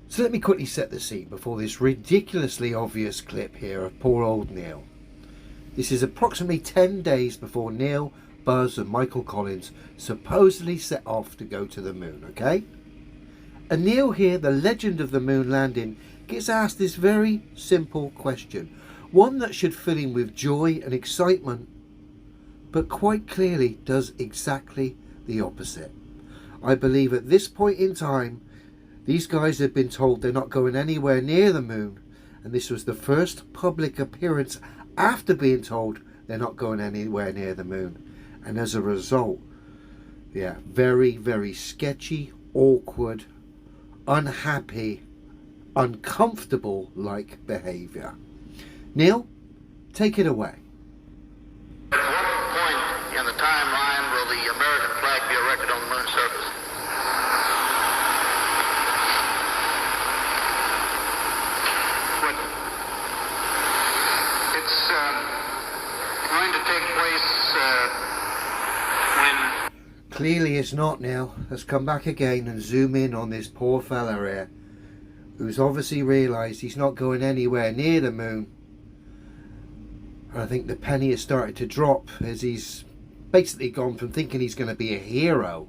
So let me quickly set the scene before this ridiculously obvious clip here of poor old Neil. This is approximately 10 days before Neil, Buzz and Michael Collins supposedly set off to go to the moon, okay? And Neil here, the legend of the moon landing, gets asked this very simple question. One that should fill him with joy and excitement, but quite clearly does exactly the opposite. I believe at this point in time, these guys have been told they're not going anywhere near the moon, and this was the first public appearance after being told they're not going anywhere near the moon. And as a result, yeah, very, very sketchy, awkward, unhappy, uncomfortable like behaviour. Neil, take it away. At what point in the timeline will the American flag be erected on the moon's surface? But it's going to take place when... Clearly it's not, Neil. Let's come back again and zoom in on this poor fella here, who's obviously realised he's not going anywhere near the moon. And I think the penny has started to drop as he's basically gone from thinking he's going to be a hero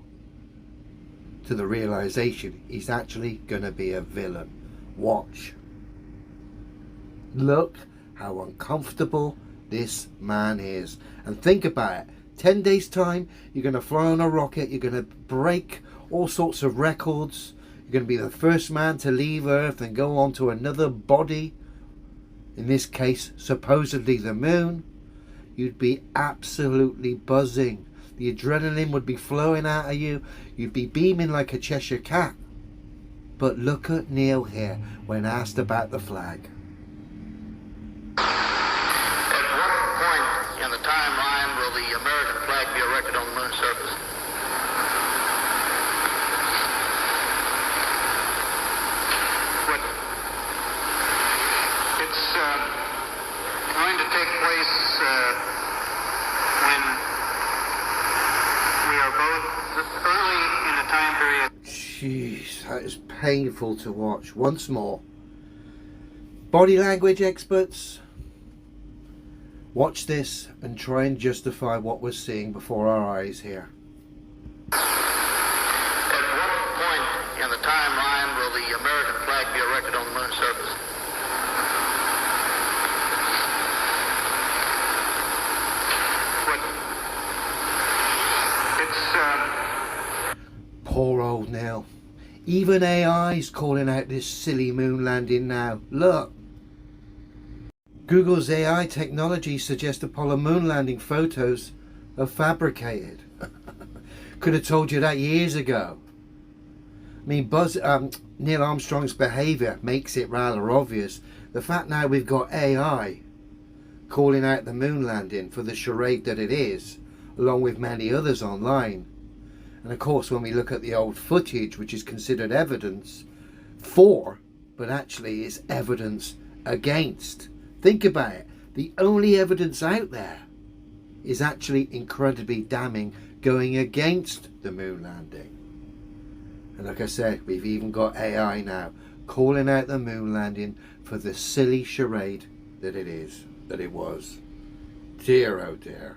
to the realisation he's actually going to be a villain. Watch. Look how uncomfortable this man is. And think about it. 10 days time, you're going to fly on a rocket, you're going to break all sorts of records, you're going to be the first man to leave Earth and go on to another body, in this case supposedly the moon. You'd be absolutely buzzing. The adrenaline would be flowing out of you, you'd be beaming like a Cheshire cat. But look at Neil here when asked about the flag. At what point in the timeline will the American flag be erected on the moon's surface? But it's going to take place when we are both early in a time period. Jeez, that is painful to watch. Once more, body language experts, watch this and try and justify what we're seeing before our eyes here. At what point in the timeline will the American flag be erected on the moon's surface? But it's Poor old Neil. Even AI's calling out this silly moon landing now. Look. Google's AI technology suggests Apollo moon landing photos are fabricated. Could have told you that years ago. I mean, Neil Armstrong's behaviour makes it rather obvious. The fact now we've got AI calling out the moon landing for the charade that it is, along with many others online. And of course, when we look at the old footage, which is considered evidence for, but actually is evidence against. Think about it. The only evidence out there is actually incredibly damning, going against the moon landing. And like I said, we've even got AI now calling out the moon landing for the silly charade that it is, that it was. Dear oh dear.